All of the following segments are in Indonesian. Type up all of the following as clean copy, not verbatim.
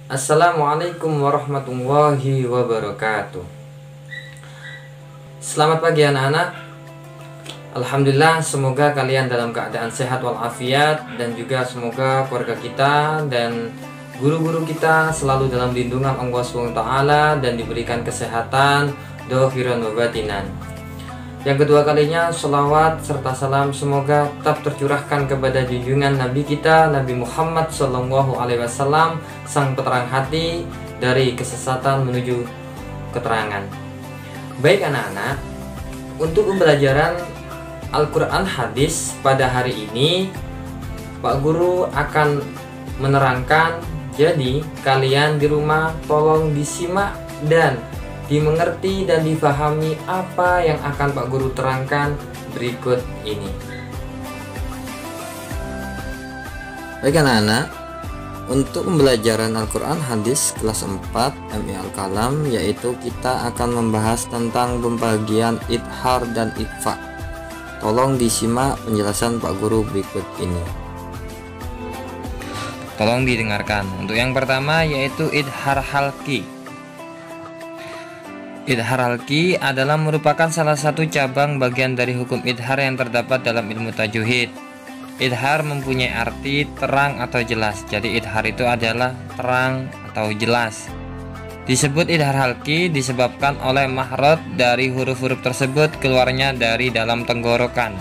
Assalamualaikum warahmatullahi wabarakatuh. Selamat pagi anak-anak. Alhamdulillah, semoga kalian dalam keadaan sehat walafiat, dan juga semoga keluarga kita dan guru-guru kita selalu dalam lindungan Allah SWT dan diberikan kesehatan dohiran wa batinan. Yang kedua kalinya, selawat serta salam semoga tetap tercurahkan kepada junjungan Nabi kita, Nabi Muhammad SAW, sang peterang hati dari kesesatan menuju keterangan. Baik anak-anak, untuk pembelajaran Al-Quran Hadis pada hari ini, Pak Guru akan menerangkan. Jadi kalian di rumah tolong disimak dan dimengerti dan difahami apa yang akan Pak Guru terangkan berikut ini. Baik anak-anak, untuk pembelajaran Al-Quran Hadis kelas 4 MI Al-Kalam, yaitu kita akan membahas tentang pembagian idhar dan ikhfa. Tolong disimak penjelasan Pak Guru berikut ini. Tolong didengarkan. Untuk yang pertama yaitu idhar halki. Idhar halki adalah merupakan salah satu cabang bagian dari hukum idhar yang terdapat dalam ilmu tajwid. Idhar mempunyai arti terang atau jelas. Jadi idhar itu adalah terang atau jelas. Disebut idhar halki disebabkan oleh mahraj dari huruf-huruf tersebut keluarnya dari dalam tenggorokan.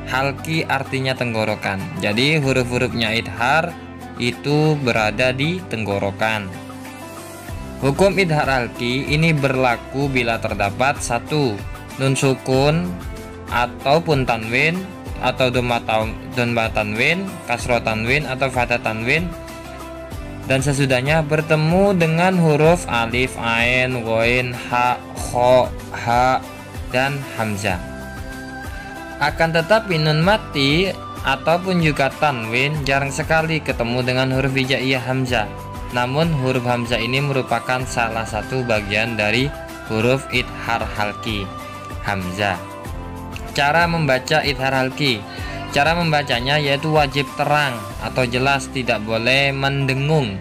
Halki artinya tenggorokan. Jadi huruf-hurufnya idhar itu berada di tenggorokan. Hukum idhar halki ini berlaku bila terdapat satu, nun sukun ataupun tanwin atau dhamma tanwin, kasroh tanwin atau fathah tanwin, dan sesudahnya bertemu dengan huruf alif, ain, ghain, ha, kha, ha, dan hamzah. Akan tetapi nun mati ataupun juga tanwin jarang sekali ketemu dengan huruf hijaiyah hamzah. Namun huruf hamzah ini merupakan salah satu bagian dari huruf idhar halki, hamzah. Cara membaca idhar halki. Cara membacanya yaitu wajib terang atau jelas, tidak boleh mendengung.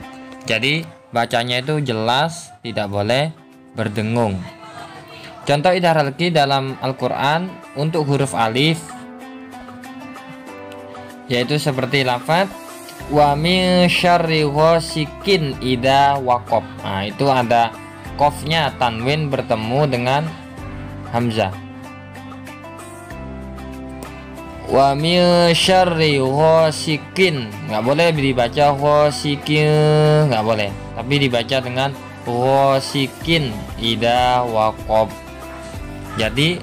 Jadi bacanya itu jelas, tidak boleh berdengung. Contoh idhar halki dalam Al-Quran untuk huruf alif yaitu seperti lafaz wa min syarri ghasikin idza waqab. Nah, itu ada qafnya, tanwin bertemu dengan hamzah. Wa min syarri ghasikin, nggak boleh dibaca ghasikin, nggak boleh, tapi dibaca dengan ghasikin idza waqab. Jadi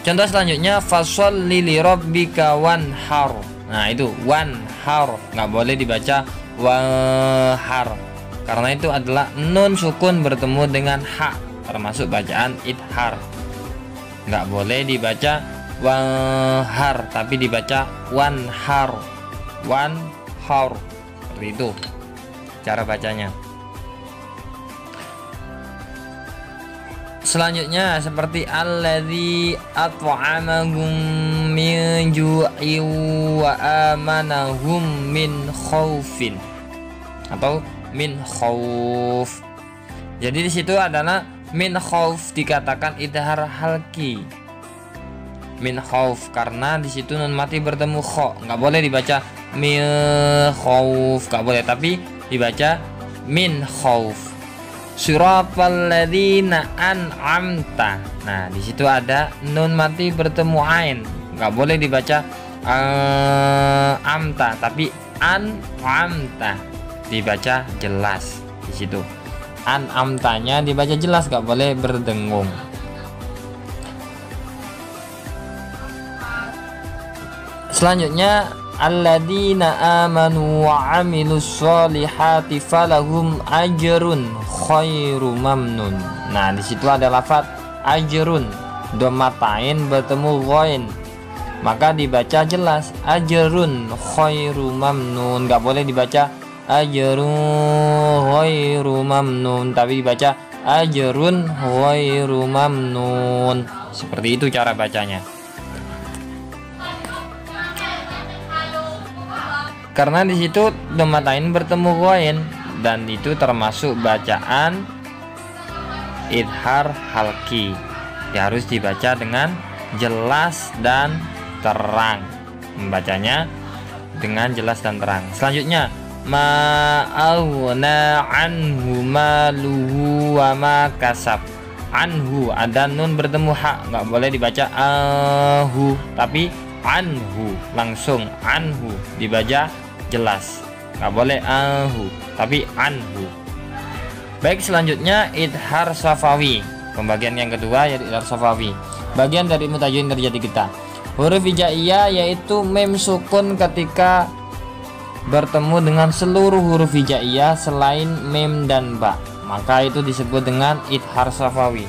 contoh selanjutnya fasholli li rabbika wanhar. Nah, itu wanhar, nggak boleh dibaca wahar karena itu adalah nun sukun bertemu dengan ha, termasuk bacaan idhar. Nggak boleh dibaca wahar tapi dibaca wanhar, wanhar. Seperti itu cara bacanya. Selanjutnya seperti alladzi at'amahum min ju'in wa amanahum min khaufin atau min khauf. Jadi di situ adalah min khauf dikatakan idhar halki. Min khauf karena di situ nun mati bertemu kha, nggak boleh dibaca min khauf, nggak boleh, tapi dibaca min khauf. Siratal ladzina an'amta. Nah, di situ ada nun mati bertemu ain, nggak boleh dibaca amta, tapi an'amta dibaca jelas. Di situ an'amtanya dibaca jelas, nggak boleh berdengung. Selanjutnya alladzina amanu wa amilus solihati falahum ajrun khairu mamnun. Nah, di situ ada lafaz ajrun, dhammatain bertemu ghain, maka dibaca jelas ajrun khairu mamnun, nggak boleh dibaca ajrun khairu mamnun, tapi dibaca ajrun khairu mamnun. Seperti itu cara bacanya. Karena di situ dhammatain bertemu ghain, dan itu termasuk bacaan idhar halki. Ya, harus dibaca dengan jelas dan terang, membacanya dengan jelas dan terang. Selanjutnya, ma'auna anhu maluhu wa ma kasab. Anhu ada nun bertemu hak, nggak boleh dibaca ahu, tapi anhu, langsung anhu dibaca jelas, nggak boleh ahu tapi anhu. Baik, selanjutnya idhar safawi, pembagian yang kedua yaitu idhar safawi, bagian dari mutajwid terjadi kita. Huruf hijaiyah yaitu mem sukun ketika bertemu dengan seluruh huruf hijaiyah selain mem dan ba, maka itu disebut dengan idhar safawi.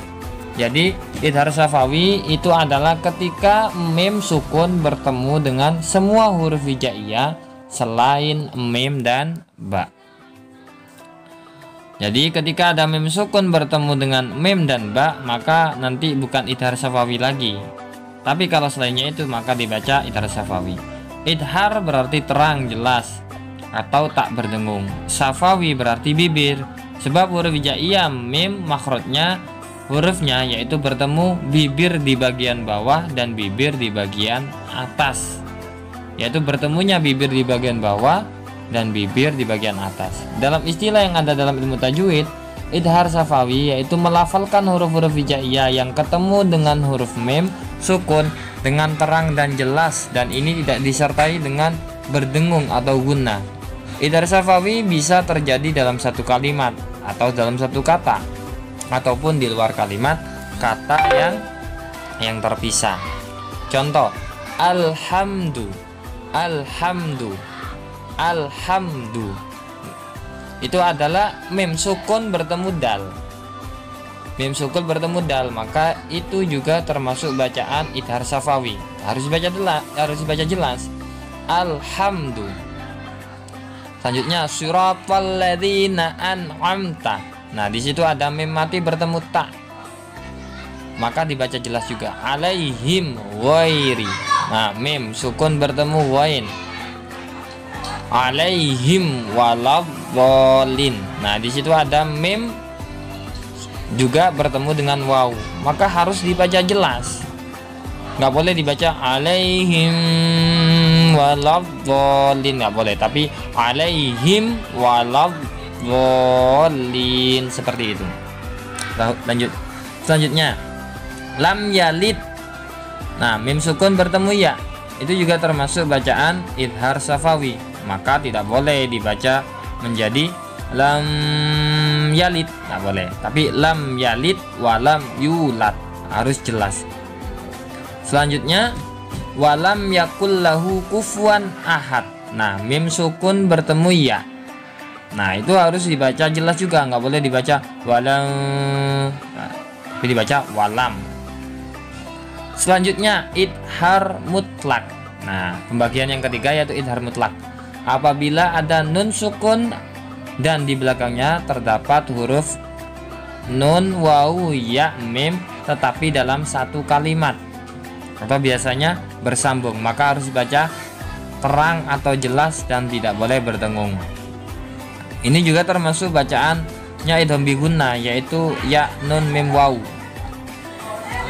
Jadi idhar safawi itu adalah ketika mem sukun bertemu dengan semua huruf hijaiyah selain mem dan ba. Jadi ketika ada mem sukun bertemu dengan mem dan ba, maka nanti bukan idhar safawi lagi. Tapi kalau selainnya itu maka dibaca idhar safawi. Idhar berarti terang, jelas, atau tak berdengung. Safawi berarti bibir. Sebab huruf hijaiyah mim makhrajnya hurufnya yaitu bertemu bibir di bagian bawah dan bibir di bagian atas. Yaitu bertemunya bibir di bagian bawah dan bibir di bagian atas. Dalam istilah yang ada dalam ilmu tajwid, idhar safawi yaitu melafalkan huruf-huruf hijaiyah yang ketemu dengan huruf mim sukun dengan terang dan jelas, dan ini tidak disertai dengan berdengung atau gunna. Idhar safawi bisa terjadi dalam satu kalimat atau dalam satu kata, ataupun di luar kalimat kata yang terpisah. Contoh, alhamdu, alhamdu, alhamdu. Itu adalah mim sukun bertemu dal. Mim sukun bertemu dal, maka itu juga termasuk bacaan idhar safawi. Harus dibaca jelas. Alhamdu. Selanjutnya siratal ladzina an'amta. Nah, di situ ada mim mati bertemu ta, maka dibaca jelas juga. Alaihim ghairi. Nah, mim sukun bertemu wain. Alaihim waladhdallin. Nah, di situ ada mim juga bertemu dengan waw, maka harus dibaca jelas. Nggak boleh dibaca alaihim waladhdallin, nggak boleh, tapi alaihim waladhdallin, seperti itu. Lanjut. Selanjutnya lam yalid. Nah, mim sukun bertemu ya, itu juga termasuk bacaan idhar safawi, maka tidak boleh dibaca menjadi lam yalid, nggak boleh, tapi lam yalid walam yulad, harus jelas. Selanjutnya walam yakul lahu kufuwan ahad. Nah, mim sukun bertemu ya, nah itu harus dibaca jelas juga, nggak boleh dibaca walam, nah, tapi dibaca walam. Selanjutnya idhar mutlak. Nah, pembagian yang ketiga yaitu idhar mutlak. Apabila ada nun sukun dan di belakangnya terdapat huruf nun, wawu, ya, mim, tetapi dalam satu kalimat atau biasanya bersambung, maka harus dibaca terang atau jelas dan tidak boleh berdengung. Ini juga termasuk bacaannya idgham bi gunnah, yaitu ya, nun, mim, wawu,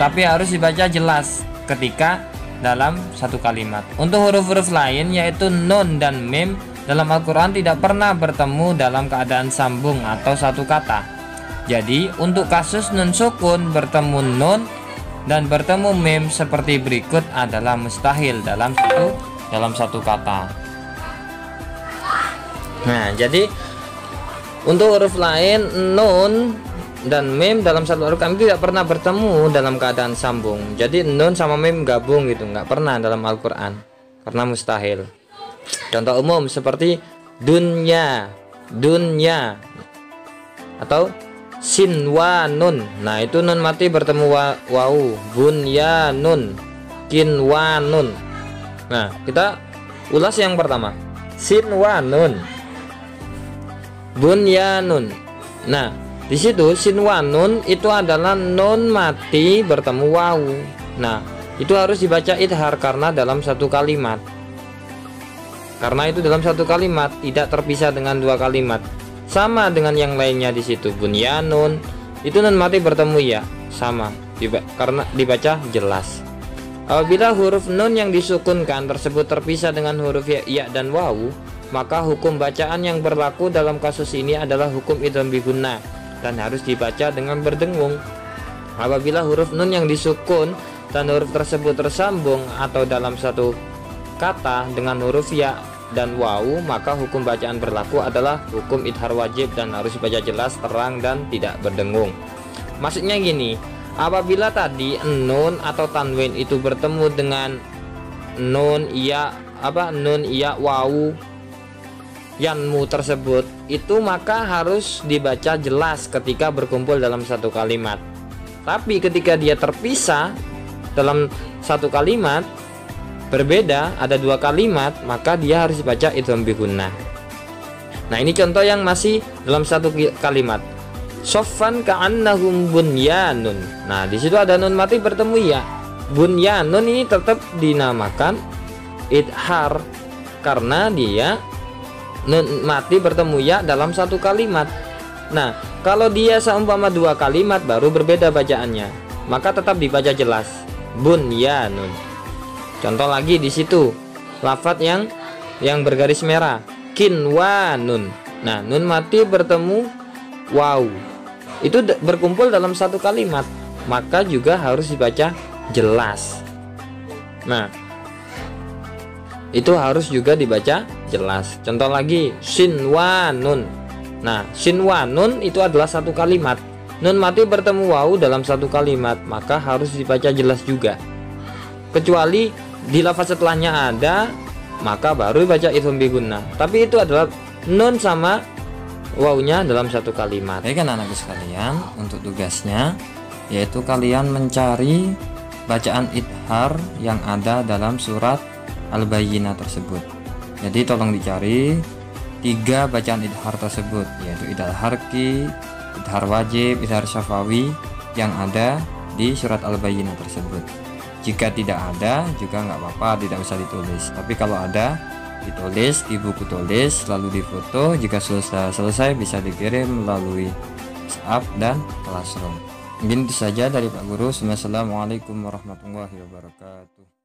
tapi harus dibaca jelas ketika dalam satu kalimat. Untuk huruf-huruf lain yaitu nun dan mim dalam Al-Quran tidak pernah bertemu dalam keadaan sambung atau satu kata. Jadi untuk kasus nun sukun bertemu nun dan bertemu mim seperti berikut adalah mustahil dalam satu kata. Nah, jadi untuk huruf lain nun dan mim dalam satu Al-Quran tidak pernah bertemu dalam keadaan sambung. Jadi nun sama mim gabung gitu, nggak pernah dalam Al-Quran karena mustahil. Contoh umum seperti dunya, dunya, atau sinwanun. Nah, itu nun mati bertemu wawu. Bunyanun, kinwanun. Nah, kita ulas yang pertama. Sinwanun, bunyanun. Nah, di situ sinwanun itu adalah nun mati bertemu wawu. Nah, itu harus dibaca idhar karena dalam satu kalimat. Karena itu dalam satu kalimat, tidak terpisah dengan dua kalimat. sama dengan yang lainnya di situ. Bunyanun itu nun mati bertemu ya, sama karena dibaca jelas. Apabila huruf nun yang disukunkan tersebut terpisah dengan huruf ya dan wawu, maka hukum bacaan yang berlaku dalam kasus ini adalah hukum idgham bi gunnah dan harus dibaca dengan berdengung. Apabila huruf nun yang disukun dan huruf tersebut tersambung atau dalam satu kata dengan huruf ya dan wawu, maka hukum bacaan berlaku adalah hukum idhar wajib dan harus dibaca jelas, terang, dan tidak berdengung. Maksudnya gini, apabila tadi nun atau tanwin itu bertemu dengan nun iya wawu yanmu tersebut, itu maka harus dibaca jelas ketika berkumpul dalam satu kalimat. Tapi ketika dia terpisah dalam satu kalimat berbeda, ada dua kalimat, maka dia harus dibaca idgham bi gunnah. Nah, ini contoh yang masih dalam satu kalimat. Soffan ka'annahum bunyanun. Nah, di situ ada nun mati bertemu ya. Bunyanun ini tetap dinamakan idhar karena dia nun mati bertemu ya dalam satu kalimat. Nah, kalau dia seumpama dua kalimat baru berbeda bacaannya, maka tetap dibaca jelas bunyanun. Contoh lagi di situ, lafadz yang bergaris merah, kinwanun. Nah, nun mati bertemu waw, itu berkumpul dalam satu kalimat, maka juga harus dibaca jelas. Nah, itu harus juga dibaca jelas. Contoh lagi, sinwanun. Nah, sinwanun itu adalah satu kalimat, nun mati bertemu waw dalam satu kalimat, maka harus dibaca jelas juga. Kecuali di lafaz setelahnya ada, maka baru baca idgham bi gunnah. Tapi itu adalah nun sama wawunya dalam satu kalimat. Baik kan anak-anakku sekalian, untuk tugasnya yaitu kalian mencari bacaan idhar yang ada dalam surat Al-Bayyinah tersebut. Jadi tolong dicari 3 bacaan idhar tersebut, yaitu idhar harki, idhar wajib, idhar syafawi yang ada di surat Al-Bayyinah tersebut. Jika tidak ada juga nggak apa-apa, tidak usah ditulis. Tapi kalau ada, ditulis di buku tulis, lalu difoto. Jika selesai bisa dikirim melalui WhatsApp dan Classroom. Mungkin itu saja dari Pak Guru. Assalamualaikum warahmatullahi wabarakatuh.